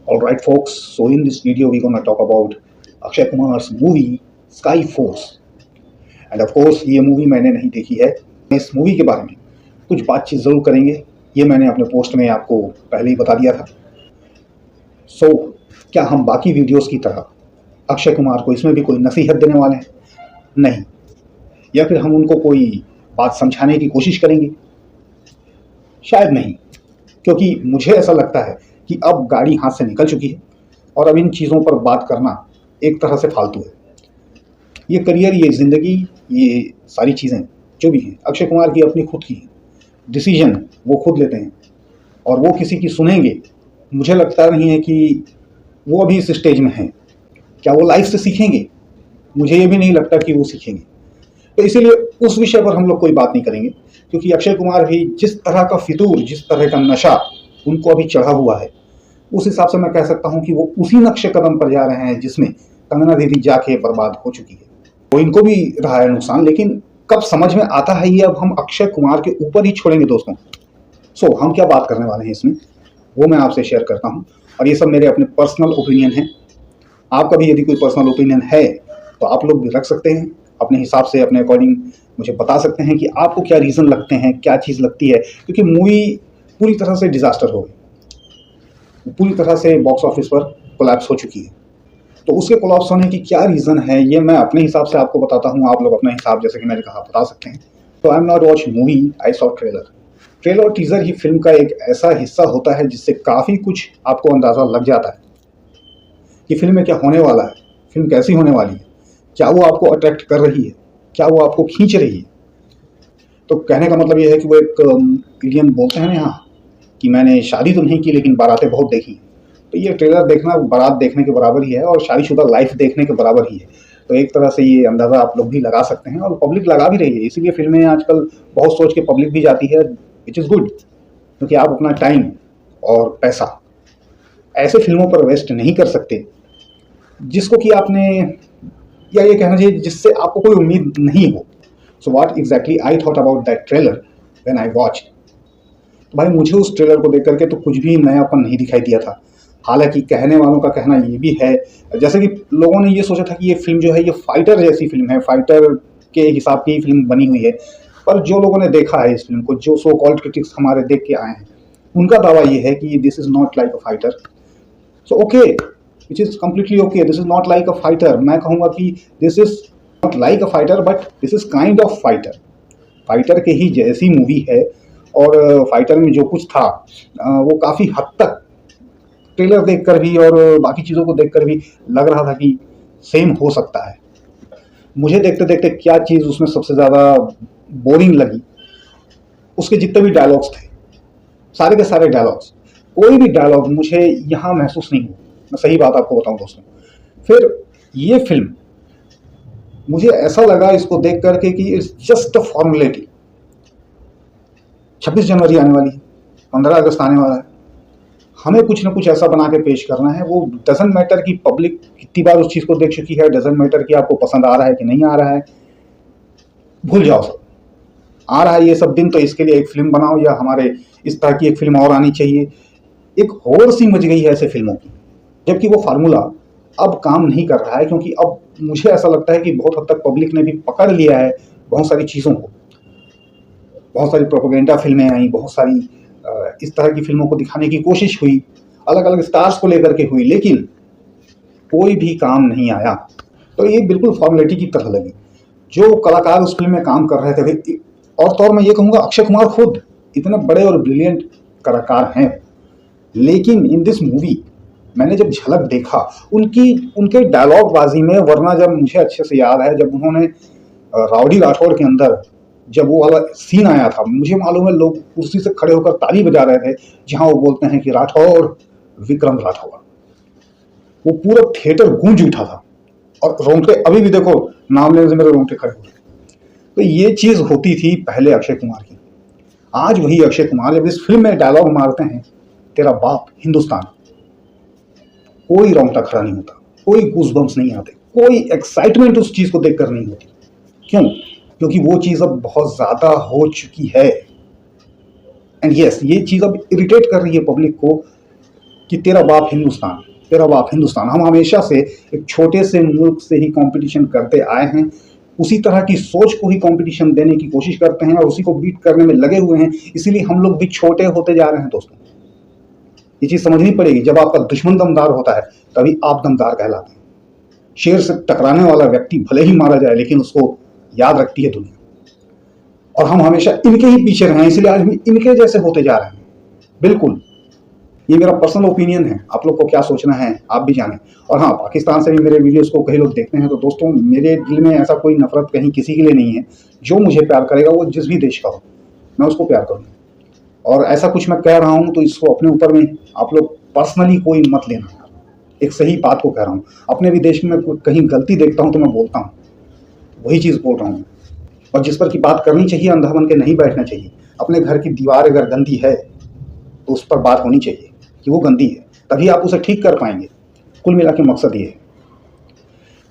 Alright folks, so in this video we're gonna talk about Akshay Kumar's movie Sky Force. And of course ये movie मैंने नहीं देखी है। इस मूवी के बारे में कुछ बातचीत ज़रूर करेंगे, ये मैंने अपने पोस्ट में आपको पहले ही बता दिया था। सो क्या हम बाकी वीडियोस की तरह अक्षय कुमार को इसमें भी कोई नसीहत देने वाले हैं? नहीं। या फिर हम उनको कोई बात समझाने की कोशिश करेंगे? शायद नहीं, क्योंकि मुझे ऐसा लगता है कि अब गाड़ी हाथ से निकल चुकी है और अब इन चीज़ों पर बात करना एक तरह से फालतू है। ये करियर, ये ज़िंदगी, ये सारी चीज़ें जो भी हैं अक्षय कुमार की अपनी खुद की हैं। डिसीजन वो खुद लेते हैं और वो किसी की सुनेंगे, मुझे लगता नहीं है कि वो अभी इस स्टेज में हैं। क्या वो लाइफ से सीखेंगे? मुझे ये भी नहीं लगता कि वो सीखेंगे। तो इसीलिए उस विषय पर हम लोग कोई बात नहीं करेंगे, क्योंकि अक्षय कुमार भी जिस तरह का फितूर, जिस तरह का नशा उनको अभी चढ़ा हुआ है, उस हिसाब से मैं कह सकता हूं कि वो उसी नक्शे कदम पर जा रहे हैं जिसमें कंगना दीदी जाके बर्बाद हो चुकी है। तो इनको भी रहा है नुकसान, लेकिन कब समझ में आता है ये अब हम अक्षय कुमार के ऊपर ही छोड़ेंगे दोस्तों। सो हम क्या बात करने वाले हैं इसमें, वो मैं आपसे शेयर करता हूँ, और ये सब मेरे अपने पर्सनल ओपिनियन हैं। आपका भी यदि कोई पर्सनल ओपिनियन है तो आप लोग भी रख सकते हैं अपने हिसाब से, अपने अकॉर्डिंग मुझे बता सकते हैं कि आपको क्या रीज़न लगते हैं, क्या चीज़ लगती है। क्योंकि मूवी पूरी तरह से डिज़ास्टर हो गई, पूरी तरह से बॉक्स ऑफिस पर कोलैप्स हो चुकी है। तो उसके कोलैप्स होने की क्या रीज़न है ये मैं अपने हिसाब से आपको बताता हूँ, आप लोग अपने हिसाब, जैसे कि मैंने कहा, बता सकते हैं। तो I am not watch movie, I saw trailer और टीज़र ही फिल्म का एक ऐसा हिस्सा होता है जिससे काफ़ी कुछ आपको अंदाज़ा लग जाता है कि फिल्म में क्या होने वाला है, फिल्म कैसी होने वाली है, क्या वो आपको अट्रैक्ट कर रही है, क्या वो आपको खींच रही है। तो कहने का मतलब ये है कि वो एक इडियम बोलते हैं ना यहाँ कि मैंने शादी तो नहीं की लेकिन बारातें बहुत देखी। तो ये ट्रेलर देखना बारात देखने के बराबर ही है और शादीशुदा लाइफ देखने के बराबर ही है। तो एक तरह से ये अंदाज़ा आप लोग भी लगा सकते हैं, और पब्लिक लगा भी रही है। इसीलिए फिल्में आजकल बहुत सोच के पब्लिक भी जाती है, विच इज़ गुड, क्योंकि आप अपना टाइम और पैसा ऐसे फिल्मों पर वेस्ट नहीं कर सकते जिसको कि आपने, या ये कहना चाहिए जिससे आपको कोई उम्मीद नहीं हो। So what exactly I thought about that trailer when I watched. तो भाई मुझे उस ट्रेलर को देख करके तो कुछ भी नयापन नहीं दिखाई दिया था। हालांकि कहने वालों का कहना ये भी है, जैसे कि लोगों ने ये सोचा था कि ये फिल्म जो है ये फाइटर जैसी फिल्म है, फाइटर के हिसाब की फिल्म बनी हुई है। पर जो लोगों ने देखा है इस फिल्म को, जो सो कॉल्ड क्रिटिक्स हमारे देख के आए हैं, उनका दावा ये है कि this is not like a fighter. So okay, which is completely okay, this is not like a fighter. मैं कहूँगा कि this is not like a fighter, but this is kind of fighter. Fighter के ही जैसी movie है, और fighter में जो कुछ था वो काफ़ी हद तक ट्रेलर देखकर भी और बाकी चीज़ों को देखकर भी लग रहा था कि सेम हो सकता है। मुझे देखते देखते क्या चीज़ उसमें सबसे ज़्यादा बोरिंग लगी, उसके जितने भी डायलॉग्स थे, सारे के सारे डायलॉग्स, कोई भी डायलॉग मुझे यहाँ महसूस नहीं हुआ। मैं सही बात आपको बताऊं दोस्तों। फिर ये फिल्म मुझे ऐसा लगा इसको देख करके कि इट्स जस्ट अ फॉर्मेलिटी। 26 जनवरी आने वाली है, 15 अगस्त आने वाला है, हमें कुछ ना कुछ ऐसा बना के पेश करना है। वो डजंट मैटर कि पब्लिक कितनी बार उस चीज़ को देख चुकी है, डजंट मैटर कि आपको पसंद आ रहा है कि नहीं आ रहा है, भूल जाओ सब। आ रहा है ये सब दिन, तो इसके लिए एक फिल्म बनाओ, या हमारे इस तरह की एक फिल्म और आनी चाहिए। एक होड़ सी मच गई है ऐसे फिल्मों की, जबकि वो फार्मूला अब काम नहीं कर रहा है, क्योंकि अब मुझे ऐसा लगता है कि बहुत हद तक पब्लिक ने भी पकड़ लिया है बहुत सारी चीज़ों को। बहुत सारी प्रोपेगेंडा फिल्में आई, बहुत सारी इस तरह की फिल्मों को दिखाने की कोशिश हुई, अलग अलग स्टार्स को लेकर के हुई, लेकिन कोई भी काम नहीं आया। तो ये बिल्कुल फॉर्मेलिटी की तरह लगी। जो कलाकार उस फिल्म में काम कर रहे थे, और तौर मैं ये कहूँगा अक्षय कुमार खुद इतने बड़े और ब्रिलियंट कलाकार हैं, लेकिन इन दिस मूवी मैंने जब झलक देखा उनके डायलॉग बाजी में, वरना जब मुझे अच्छे से याद है जब उन्होंने राउडी राठौड़ के अंदर जब वो वाला सीन आया था, मुझे मालूम है लोग कुर्सी से खड़े होकर ताली बजा रहे थे जहां वो बोलते हैं कि राठौड़, विक्रम राठौड़। वो पूरा थिएटर गूंज उठा था, और रोंगटे अभी भी देखो, नाम लेने से मेरे रोंगटे खड़े हो गए। तो ये चीज होती थी पहले अक्षय कुमार की। आज वही अक्षय कुमार जब इस फिल्म में डायलॉग मारते हैं, तेरा बाप हिंदुस्तान, कोई रोंगटा खड़ा नहीं होता, कोई गूज़बम्स नहीं आते, कोई एक्साइटमेंट उस चीज को देखकर नहीं होती। क्यों? क्योंकि वो चीज़ अब बहुत ज़्यादा हो चुकी है। एंड यस, ये चीज़ अब इरिटेट कर रही है पब्लिक को, कि तेरा बाप हिंदुस्तान, तेरा बाप हिंदुस्तान। हम हमेशा से एक छोटे से मुल्क से ही कंपटीशन करते आए हैं, उसी तरह की सोच को ही कंपटीशन देने की कोशिश करते हैं और उसी को बीट करने में लगे हुए हैं। इसीलिए हम लोग भी छोटे होते जा रहे हैं दोस्तों। ये चीज समझनी पड़ेगी, जब आपका दुश्मन दमदार होता है तभी आप दमदार कहलाते हैं। शेर से टकराने वाला व्यक्ति भले ही मारा जाए, लेकिन उसको याद रखती है दुनिया। और हम हमेशा इनके ही पीछे रहे हैं, इसलिए आज भी इनके जैसे होते जा रहे हैं। बिल्कुल, ये मेरा पर्सनल ओपिनियन है, आप लोग को क्या सोचना है आप भी जानें। और हाँ, पाकिस्तान से भी मेरे वीडियोस को कई लोग देखते हैं, तो दोस्तों मेरे दिल में ऐसा कोई नफरत कहीं किसी के लिए नहीं है। जो मुझे प्यार करेगा वो जिस भी देश का हो, मैं उसको प्यार करूँगा। और ऐसा कुछ मैं कह रहा हूँ तो इसको अपने ऊपर में आप लोग पर्सनली कोई मत लेना, एक सही बात को कह रहा हूँ। अपने भी देश में कहीं गलती देखता हूँ तो मैं बोलता हूँ, वही चीज़ बोल रहा हूँ। और जिस पर की बात करनी चाहिए, अंधा बन के नहीं बैठना चाहिए। अपने घर की दीवार अगर गंदी है तो उस पर बात होनी चाहिए कि वो गंदी है, तभी आप उसे ठीक कर पाएंगे। कुल मिला के मकसद ये है।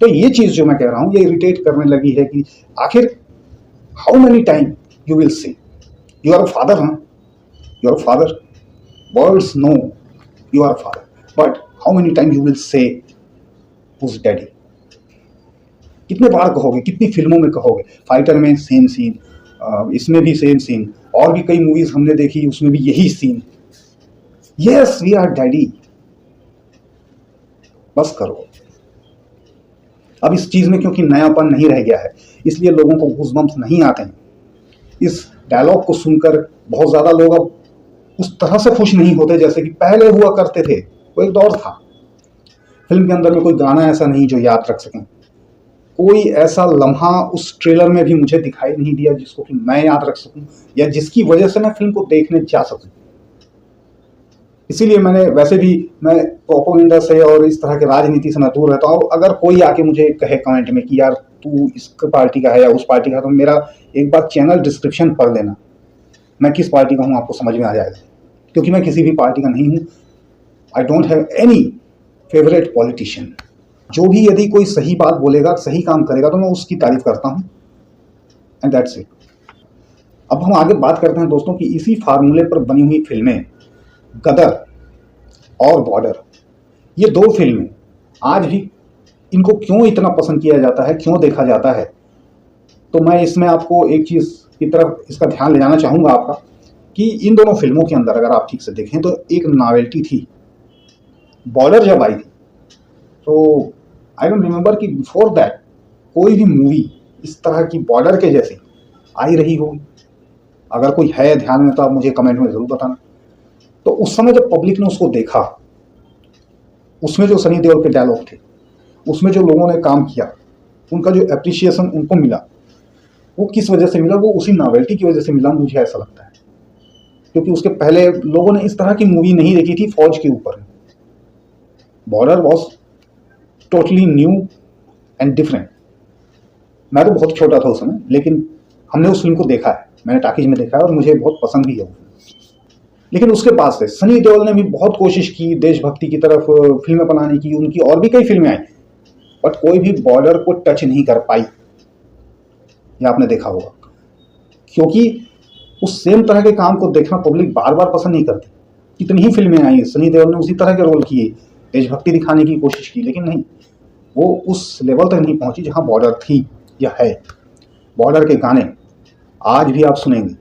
तो ये चीज़ जो मैं कह रहा हूँ ये इरिटेट करने लगी है कि आखिर how many time you will say you are a father, हाँ you are a father, words no you are a father, but how many time you will say who's daddy. कितने बार कहोगे, कितनी फिल्मों में कहोगे। फाइटर में सेम सीन, इसमें भी सेम सीन, और भी कई मूवीज हमने देखी उसमें भी यही scene, yes we are daddy. बस करो अब इस चीज में, क्योंकि नयापन नहीं रह गया है इसलिए लोगों को गूज़बम्प्स नहीं आते हैं। इस डायलॉग को सुनकर बहुत ज्यादा लोग अब उस तरह से खुश नहीं होते जैसे कि पहले हुआ करते थे। वो एक दौर था, फिल्म के अंदर में कोई गाना ऐसा नहीं जो याद रख सकें। कोई ऐसा लम्हा उस ट्रेलर में भी मुझे दिखाई नहीं दिया जिसको कि मैं याद रख सकूं या जिसकी वजह से मैं फिल्म को देखने जा सकूं। इसीलिए मैं प्रोपेगेंडा से और इस तरह के राजनीति से मैं दूर रहता हूँ। अगर कोई आके मुझे कहे कमेंट में कि यार तू इस पार्टी का है या उस पार्टी का, तो मेरा एक बार चैनल डिस्क्रिप्शन पढ़ लेना, मैं किस पार्टी का हूँ आपको समझ में आ जाएगा। क्योंकि मैं किसी भी पार्टी का नहीं हूँ। I don't have any favourite politician. जो भी यदि कोई सही बात बोलेगा, सही काम करेगा, तो मैं उसकी तारीफ करता हूँ, एंड दैट्स इट। अब हम आगे बात करते हैं दोस्तों कि इसी फार्मूले पर बनी हुई फिल्में गदर और बॉर्डर, ये दो फिल्में आज भी इनको क्यों इतना पसंद किया जाता है, क्यों देखा जाता है, तो मैं इसमें आपको एक चीज़ की तरफ इसका ध्यान ले जाना चाहूँगा आपका, कि इन दोनों फिल्मों के अंदर अगर आप ठीक से देखें तो एक नॉवेल्टी थी। बॉर्डर जब आई थी तो आई डोंट रिमेंबर कि बिफोर दैट कोई भी मूवी इस तरह की बॉर्डर के जैसी आई रही होगी। अगर कोई है ध्यान में तो आप मुझे कमेंट में ज़रूर बताना। तो उस समय जब पब्लिक ने उसको देखा, उसमें जो सनी देओल के डायलॉग थे, उसमें जो लोगों ने काम किया, उनका जो एप्रिसिएशन उनको मिला, वो किस वजह से मिला? वो उसी नॉवेल्टी की वजह से मिला, मुझे ऐसा लगता है। क्योंकि उसके पहले लोगों ने इस तरह की मूवी नहीं देखी थी फौज के ऊपर। Border was totally new and different. मैं तो बहुत छोटा था उस समय, लेकिन हमने उस फिल्म को देखा है, मैंने टाकीज में देखा है और मुझे बहुत पसंद भी है वो। लेकिन उसके बाद से सनी देओल ने भी बहुत कोशिश की देशभक्ति की तरफ फिल्में बनाने की, उनकी और भी कई फिल्में आई, बट कोई भी बॉर्डर को टच नहीं कर पाई। ये आपने देखा होगा, क्योंकि उस सेम तरह के काम को देखना पब्लिक बार बार पसंद नहीं करती। कितनी ही फिल्में आई, सनी देओल ने उसी तरह के रोल किए, देशभक्ति दिखाने की कोशिश की, लेकिन नहीं, वो उस लेवल तक नहीं पहुंची जहां बॉर्डर थी या है। बॉर्डर के गाने आज भी आप सुनेंगे,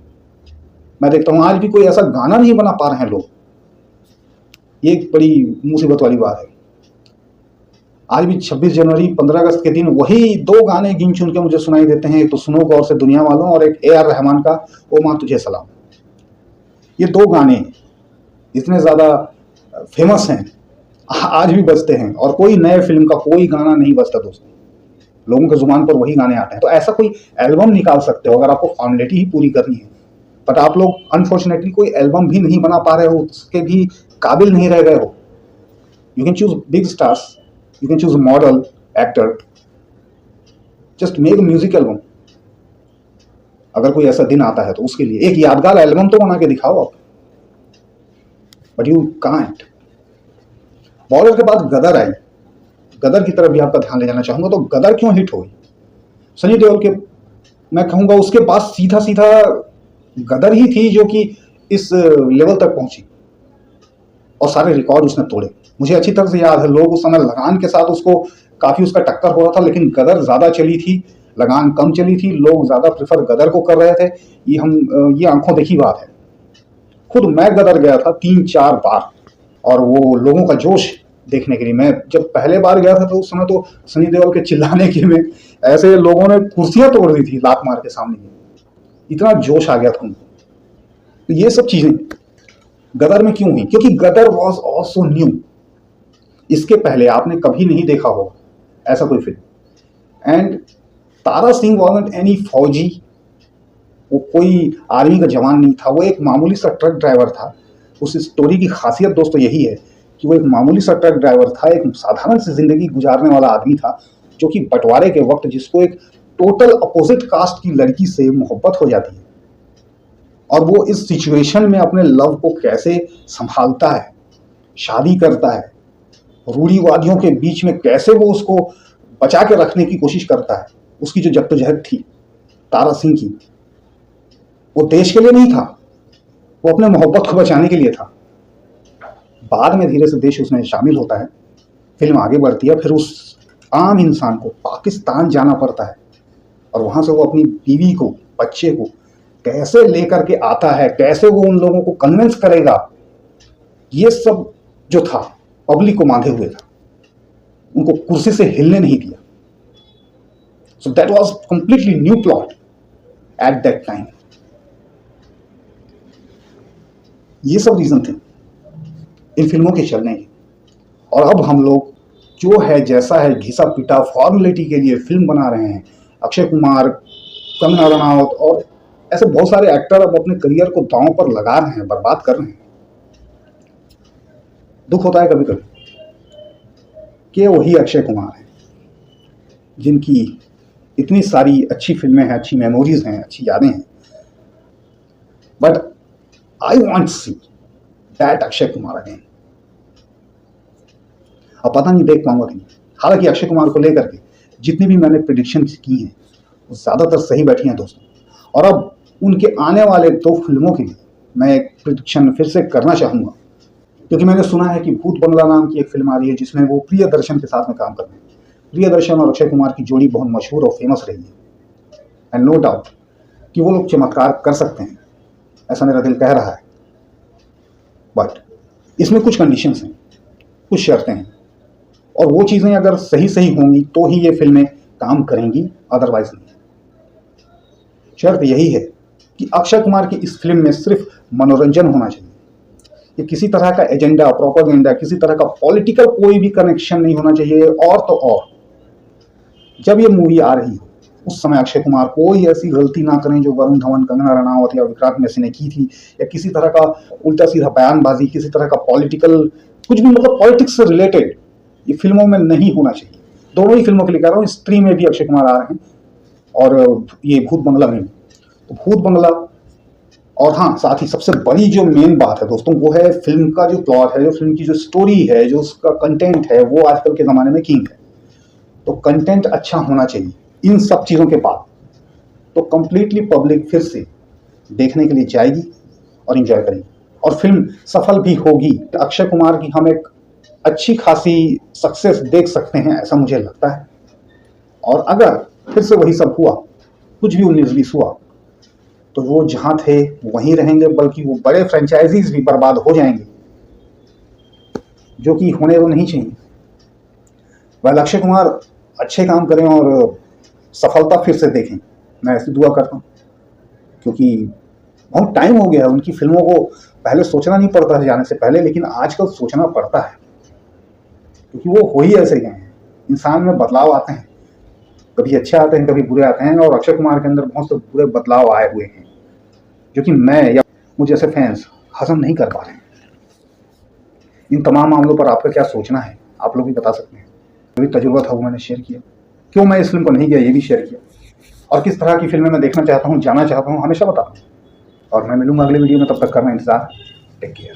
मैं देखता हूं आज भी कोई ऐसा गाना नहीं बना पा रहे हैं लोग। ये एक बड़ी मुसीबत वाली बात है। आज भी 26 जनवरी 15 अगस्त के दिन वही दो गाने गिन चुन के मुझे सुनाई देते हैं, एक तो सुनो गौर से दुनिया वालों और एक AR रहमान का ओ माँ तुझे सलाम। ये दो गाने इतने ज़्यादा फेमस हैं, आज भी बजते हैं, और कोई नए फिल्म का कोई गाना नहीं बजता दोस्तों, लोगों के जुबान पर वही गाने आते हैं। तो ऐसा कोई एल्बम निकाल सकते हो अगर आपको फॉर्मेलिटी ही पूरी करनी है, बट आप लोग अनफॉर्चुनेटली कोई एल्बम भी नहीं बना पा रहे हो, उसके भी काबिल नहीं रह गए हो। You can choose big stars, you can choose model actor, just make music album. अगर कोई ऐसा दिन आता है तो उसके लिए एक यादगार एल्बम तो बना के दिखाओ आप, बट यू कांट। बॉर्डर के बाद गदर आई, गदर की तरफ भी आपका ध्यान ले जाना चाहूंगा। तो गदर क्यों हिट हो गई? सनी देओल के, मैं कहूंगा उसके पास सीधा सीधा गदर ही थी जो कि इस लेवल तक पहुंची। और सारे रिकॉर्ड उसने तोड़े। मुझे अच्छी तरह से याद है, लोग उस समय लगान के साथ उसको काफ़ी उसका टक्कर हो रहा था, लेकिन गदर ज़्यादा चली थी, लगान कम चली थी, लोग ज़्यादा प्रेफर गदर को कर रहे थे। ये आंखों देखी बात है। खुद मैं गदर गया था 3-4 बार, और वो लोगों का जोश देखने के लिए। मैं जब पहले बार गया था तो उस समय तो सनी देओल के चिल्लाने के में ऐसे लोगों ने कुर्सियां तोड़ दी थी लात मार के सामने, इतना जोश आ गया था उनको। तो ये सब चीजें गदर में क्यों हुई? क्योंकि गदर वॉज ऑल्सो न्यू। इसके पहले आपने कभी नहीं देखा होगा ऐसा कोई film. And Tara Singh wasn't any फौजी, वो कोई आर्मी का जवान नहीं था, वो एक मामूली सा ट्रक ड्राइवर था। उस स्टोरी की खासियत दोस्तों यही है कि वो एक मामूली सा ट्रक ड्राइवर था, एक साधारण सी जिंदगी गुजारने वाला आदमी था, जो कि बंटवारे के वक्त जिसको एक टोटल अपोजिट कास्ट की लड़की से मोहब्बत हो जाती है, और वो इस सिचुएशन में अपने लव को कैसे संभालता है, शादी करता है, रूढ़िवादियों के बीच में कैसे वो उसको बचा के रखने की कोशिश करता है। उसकी जो जद्दोजहद थी तारा सिंह की, वो देश के लिए नहीं था, वो अपने मोहब्बत को बचाने के लिए था। बाद में धीरे से देश उसमें शामिल होता है, फिल्म आगे बढ़ती है, फिर उस आम इंसान को पाकिस्तान जाना पड़ता है, और वहां से वो अपनी बीवी को, बच्चे को कैसे लेकर के आता है, कैसे वो उन लोगों को कन्विंस करेगा, ये सब जो था पब्लिक को बांधे हुए था, उनको कुर्सी से हिलने नहीं दिया। So that was completely new plot at that time. ये सब रीजन थे इन फिल्मों के चलने के। और अब हम लोग जो है जैसा है घिसा पिटा फॉर्मेलिटी के लिए फिल्म बना रहे हैं। अक्षय कुमार, कंगना रनावत और ऐसे बहुत सारे एक्टर अब अपने करियर को दांव पर लगा रहे हैं, बर्बाद कर रहे हैं। दुख होता है कभी कभी कि वही अक्षय कुमार हैं जिनकी इतनी सारी अच्छी फिल्में हैं, अच्छी मेमोरीज हैं, अच्छी यादें हैं, but I want see that Akshay Kumar again. अब पता नहीं देख पाऊंगा कि नहीं। हालांकि अक्षय कुमार को लेकर के जितनी भी मैंने प्रेडिक्शन की हैं वो ज़्यादातर सही बैठी हैं दोस्तों। और अब उनके आने वाले 2 फिल्मों के लिए मैं एक प्रेडिक्शन फिर से करना चाहूँगा, क्योंकि मैंने सुना है कि भूत बंगला नाम की एक फिल्म आ रही है जिसमें वो प्रियदर्शन के साथ में काम कर रहे हैं। प्रियदर्शन और अक्षय कुमार की जोड़ी बहुत मशहूर और फेमस रही है, एंड नो डाउट कि वो लोग चमत्कार कर सकते हैं, ऐसा मेरा दिल कह रहा है। बट इसमें कुछ कंडीशंस हैं, कुछ शर्तें हैं, और वो चीज़ें अगर सही सही होंगी तो ही ये फिल्में काम करेंगी, अदरवाइज नहीं। शर्त यही है कि अक्षय कुमार की इस फिल्म में सिर्फ मनोरंजन होना चाहिए। ये किसी तरह का एजेंडा, प्रोपेगेंडा, किसी तरह का पॉलिटिकल कोई भी कनेक्शन नहीं होना चाहिए। और तो और जब ये मूवी आ रही हो उस समय अक्षय कुमार कोई ऐसी गलती ना करें जो वरुण धवन, कंगना रनावत या विक्रांत मैसी ने की थी, या किसी तरह का उल्टा सीधा बयानबाजी, किसी तरह का पॉलिटिकल कुछ भी, मतलब पॉलिटिक्स से रिलेटेड ये फिल्मों में नहीं होना चाहिए। दोनों ही फिल्मों के लिए कह रहा हूँ, स्त्री में भी अक्षय कुमार आ रहे हैं और ये भूत बंगला में भी। तो भूत बंगला, और हाँ साथ ही सबसे बड़ी जो मेन बात है दोस्तों वो है फिल्म का जो प्लॉट है, जो फिल्म की जो स्टोरी है, जो उसका कंटेंट है, वो आजकल के ज़माने में किंग है। तो कंटेंट अच्छा होना चाहिए इन सब चीज़ों के बाद, तो कंप्लीटली पब्लिक फिर से देखने के लिए जाएगी और इंजॉय करेगी, और फिल्म सफल भी होगी। अक्षय कुमार की हम एक अच्छी खासी सक्सेस देख सकते हैं, ऐसा मुझे लगता है। और अगर फिर से वही सब हुआ, कुछ भी 19-20 हुआ, तो वो जहाँ थे वहीं रहेंगे, बल्कि वो बड़े फ्रेंचाइजीज भी बर्बाद हो जाएंगे, जो कि होने तो नहीं चाहिए। वह अक्षय कुमार अच्छे काम करें और सफलता फिर से देखें, मैं ऐसी दुआ करता हूँ। क्योंकि बहुत टाइम हो गया है, उनकी फिल्मों को पहले सोचना नहीं पड़ता था जाने से पहले, लेकिन आजकल सोचना पड़ता है, क्योंकि वो हो ही ऐसे गए हैं। इंसान में बदलाव आते हैं, कभी अच्छे आते हैं, कभी बुरे आते हैं, और अक्षय कुमार के अंदर बहुत से बुरे बदलाव आए हुए हैं, जो कि मैं या मुझे जैसे फैंस हजम नहीं कर पा रहे हैं। इन तमाम मामलों पर आपका क्या सोचना है, आप लोग भी बता सकते हैं। जो भी तजुर्बा था वो मैंने शेयर किया, क्यों मैं इस फिल्म को नहीं गया ये भी शेयर किया, और किस तरह की फिल्में मैं देखना चाहता हूँ, जाना चाहता हूँ, हमेशा बताता हूँ। और मैं मिलूंगा अगले वीडियो में, तब तक करना इंतजार। Take care.